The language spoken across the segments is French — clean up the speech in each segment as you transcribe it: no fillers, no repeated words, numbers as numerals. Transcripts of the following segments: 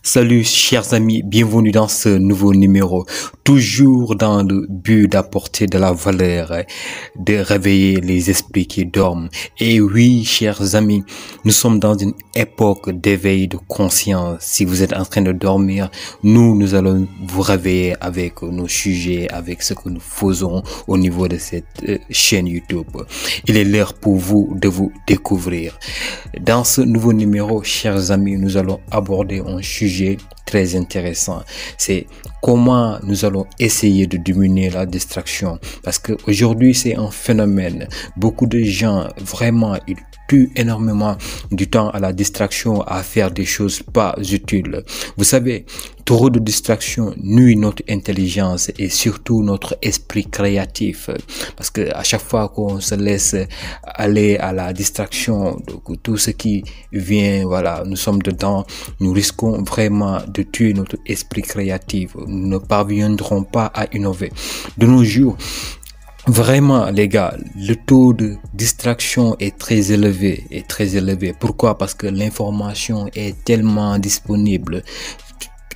Salut chers amis, bienvenue dans ce nouveau numéro, toujours dans le but d'apporter de la valeur, de réveiller les esprits qui dorment. Et oui, chers amis, nous sommes dans une époque d'éveil de conscience. Si vous êtes en train de dormir, nous allons vous réveiller avec nos sujets, avec ce que nous faisons au niveau de cette chaîne YouTube. Il est l'heure pour vous de vous découvrir. Dans ce nouveau numéro, chers amis, nous allons aborder un sujet très intéressant. C'est comment nous allons essayer de diminuer la distraction. Parce que aujourd'hui, c'est un phénomène. Beaucoup de gens, vraiment, ils tuent énormément du temps à la distraction, à faire des choses pas utiles. Vous savez, trop de distraction nuit notre intelligence et surtout notre esprit créatif. Parce que à chaque fois qu'on se laisse aller à la distraction, donc tout ce qui vient, voilà, nous sommes dedans, nous risquons vraiment de tuer notre esprit créatif. Nous ne parviendrons pas à innover. De nos jours, vraiment, les gars, le taux de distraction est très élevé, Pourquoi? Parce que l'information est tellement disponible.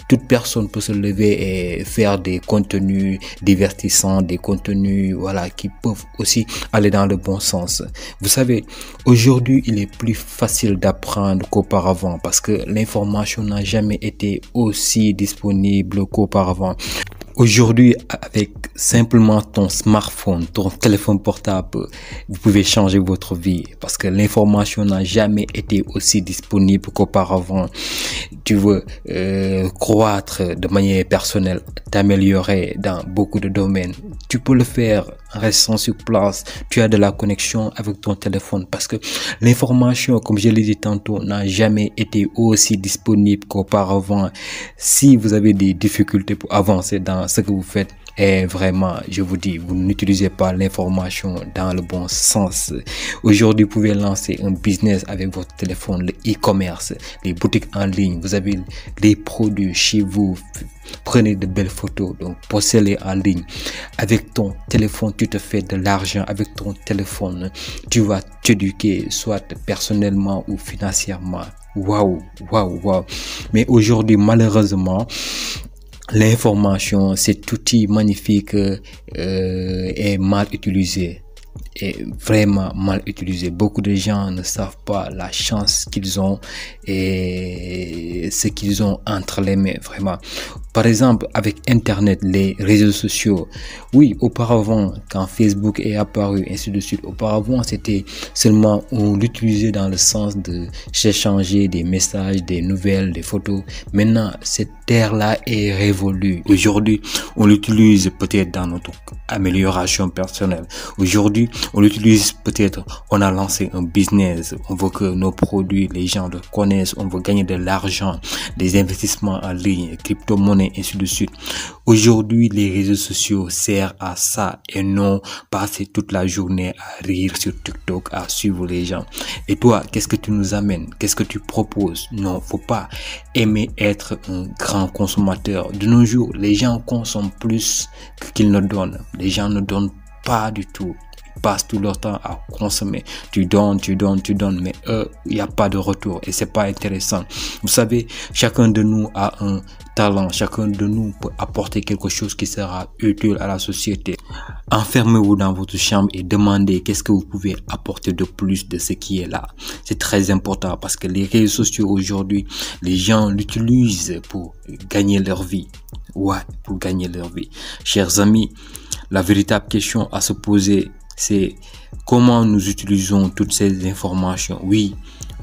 Toute personne peut se lever et faire des contenus divertissants, des contenus, voilà, qui peuvent aussi aller dans le bon sens. Vous savez, aujourd'hui, il est plus facile d'apprendre qu'auparavant parce que l'information n'a jamais été aussi disponible qu'auparavant. Aujourd'hui, avec simplement ton smartphone, ton téléphone portable, vous pouvez changer votre vie parce que l'information n'a jamais été aussi disponible qu'auparavant. Tu veux croître de manière personnelle, t'améliorer dans beaucoup de domaines. Tu peux le faire en restant sur place. Tu as de la connexion avec ton téléphone parce que l'information, comme je l'ai dit tantôt, n'a jamais été aussi disponible qu'auparavant. Si vous avez des difficultés pour avancer dans ce que vous faites, et vraiment, je vous dis, vous n'utilisez pas l'information dans le bon sens. Aujourd'hui, vous pouvez lancer un business avec votre téléphone, le e-commerce, les boutiques en ligne. Vous avez les produits chez vous. Prenez de belles photos, donc postez-les en ligne. Avec ton téléphone, tu te fais de l'argent. Avec ton téléphone, tu vas t'éduquer, soit personnellement ou financièrement. Waouh. Mais aujourd'hui, malheureusement, l'information, cet outil magnifique est mal utilisé. Est vraiment mal utilisé. Beaucoup de gens ne savent pas la chance qu'ils ont et ce qu'ils ont entre les mains, vraiment. Par exemple, avec Internet, les réseaux sociaux. Oui, auparavant, quand Facebook est apparu, ainsi de suite, auparavant, c'était seulement, on l'utilisait dans le sens de s'échanger des messages, des nouvelles, des photos. Maintenant, cette ère-là est révolue. Aujourd'hui, on l'utilise peut-être dans notre amélioration personnelle. Aujourd'hui, on l'utilise peut-être, on a lancé un business, on veut que nos produits, les gens le connaissent, on veut gagner de l'argent, des investissements en ligne, crypto-monnaie, ainsi de suite. Aujourd'hui, les réseaux sociaux servent à ça et non passer toute la journée à rire sur TikTok, à suivre les gens. Et toi, qu'est-ce que tu nous amènes? Qu'est-ce que tu proposes? Non, faut pas aimer être un grand consommateur. De nos jours, les gens consomment plus qu'ils ne donnent. Les gens ne donnent pas du tout. Passent tout leur temps à consommer. Tu donnes, mais il n'y a pas de retour et c'est pas intéressant. Vous savez, chacun de nous a un talent, chacun de nous peut apporter quelque chose qui sera utile à la société. Enfermez-vous dans votre chambre et demandez qu'est-ce que vous pouvez apporter de plus de ce qui est là. C'est très important parce que les réseaux sociaux aujourd'hui, les gens l'utilisent pour gagner leur vie. Ouais, pour gagner leur vie. Chers amis, la véritable question à se poser, c'est comment nous utilisons toutes ces informations. Oui,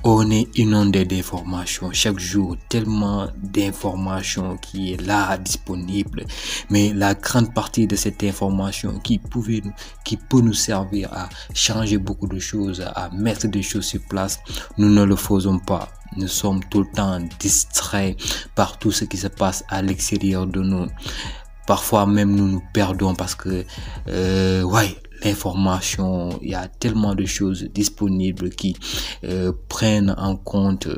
on est inondé d'informations chaque jour, tellement d'informations qui est là disponible, mais la grande partie de cette information qui peut nous servir à changer beaucoup de choses, à mettre des choses sur place, nous ne le faisons pas. Nous sommes tout le temps distraits par tout ce qui se passe à l'extérieur de nous. Parfois même nous nous perdons parce que l'information, il y a tellement de choses disponibles qui prennent en compte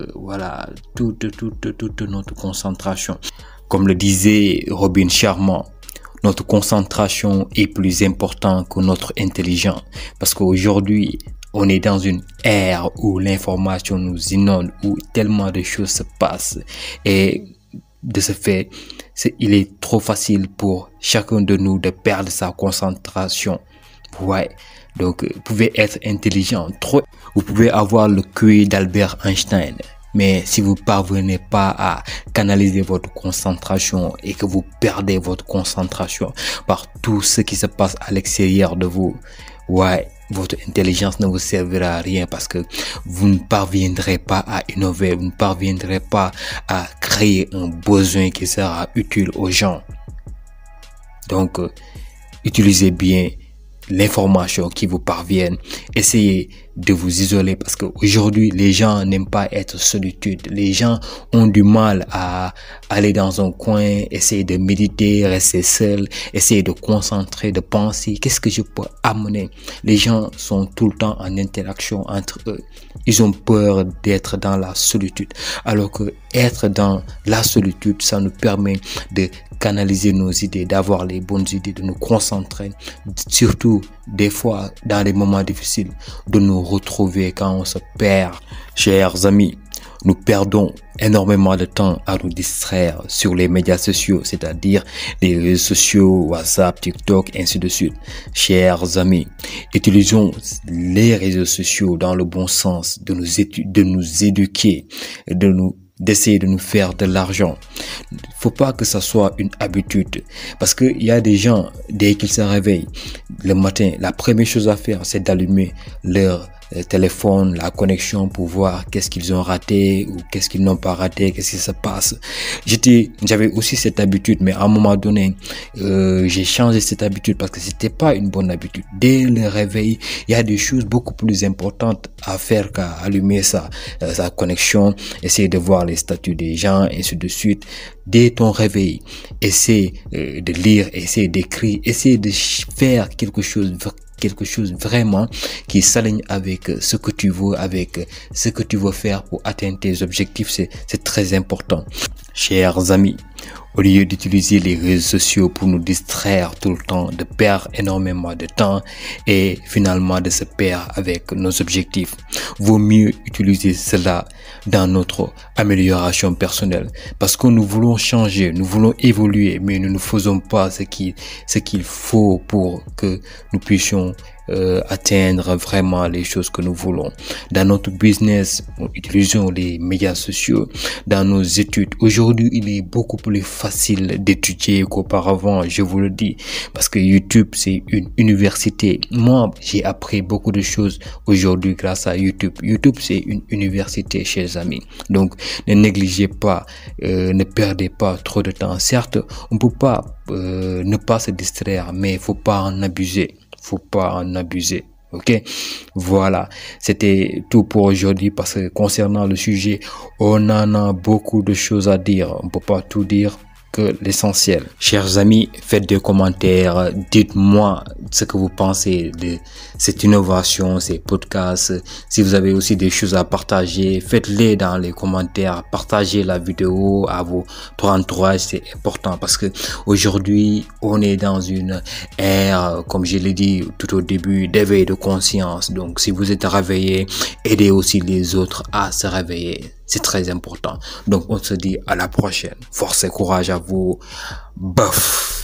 toute notre concentration. Comme le disait Robin Sharma, notre concentration est plus importante que notre intelligence parce qu'aujourd'hui on est dans une ère où l'information nous inonde, où tellement de choses se passent et de ce fait, il est trop facile pour chacun de nous de perdre sa concentration. Ouais. Donc, vous pouvez être intelligent, vous pouvez avoir le QI d'Albert Einstein. Mais si vous parvenez pas à canaliser votre concentration et que vous perdez votre concentration par tout ce qui se passe à l'extérieur de vous, ouais, votre intelligence ne vous servira à rien parce que vous ne parviendrez pas à innover, vous ne parviendrez pas à créer un besoin qui sera utile aux gens. Donc, utilisez bien l'information qui vous parviennent. Essayez de vous isoler parce qu'aujourd'hui, les gens n'aiment pas être solitude. Les gens ont du mal à aller dans un coin, essayer de méditer, rester seul, essayer de concentrer, de penser. Qu'est-ce que je peux amener? Les gens sont tout le temps en interaction entre eux. Ils ont peur d'être dans la solitude. Alors que être dans la solitude, ça nous permet de canaliser nos idées, d'avoir les bonnes idées, de nous concentrer, surtout des fois dans les moments difficiles, de nous retrouver quand on se perd. Chers amis, nous perdons énormément de temps à nous distraire sur les médias sociaux, c'est-à-dire les réseaux sociaux, WhatsApp, TikTok, ainsi de suite. Chers amis, utilisons les réseaux sociaux dans le bon sens, de nous éduquer, d'essayer de nous faire de l'argent. Faut pas que ça soit une habitude parce que il y a des gens, dès qu'ils se réveillent le matin, la première chose à faire, c'est d'allumer leur téléphone, la connexion pour voir qu'est-ce qu'ils ont raté ou qu'est-ce qu'ils n'ont pas raté, qu'est-ce qui se passe. J'avais aussi cette habitude, mais à un moment donné, j'ai changé cette habitude parce que c'était pas une bonne habitude. Dès le réveil, il y a des choses beaucoup plus importantes à faire qu'à allumer sa connexion, essayer de voir les statuts des gens, et ainsi de suite. Dès ton réveil, essaie de lire, essaie d'écrire, essaie de faire quelque chose vraiment qui s'aligne avec ce que tu veux, avec ce que tu veux faire pour atteindre tes objectifs. C'est très important. Chers amis, au lieu d'utiliser les réseaux sociaux pour nous distraire tout le temps, de perdre énormément de temps et finalement de se perdre avec nos objectifs, vaut mieux utiliser cela dans notre amélioration personnelle parce que nous voulons changer, nous voulons évoluer, mais nous ne faisons pas ce qu'il faut pour que nous puissions atteindre vraiment les choses que nous voulons. Dans notre business, utilisons les médias sociaux. Dans nos études, aujourd'hui, il est beaucoup plus facile d'étudier qu'auparavant, je vous le dis, parce que YouTube, c'est une université. Moi, j'ai appris beaucoup de choses aujourd'hui grâce à YouTube. YouTube, c'est une université, chers amis. Donc, ne négligez pas, ne perdez pas trop de temps. Certes, on peut pas ne pas se distraire, mais il faut pas en abuser. Faut pas en abuser. Ok, voilà, c'était tout pour aujourd'hui parce que concernant le sujet, on en a beaucoup de choses à dire. On peut pas tout dire que l'essentiel. Chers amis, faites des commentaires, dites-moi ce que vous pensez de cette innovation, ces podcasts. Si vous avez aussi des choses à partager, faites-les dans les commentaires, partagez la vidéo à votre entourage, c'est important parce que aujourd'hui, on est dans une ère, comme je l'ai dit tout au début, d'éveil de conscience. Donc, si vous êtes réveillé, aidez aussi les autres à se réveiller. C'est très important. Donc, on se dit à la prochaine. Force et courage à vous. Bof.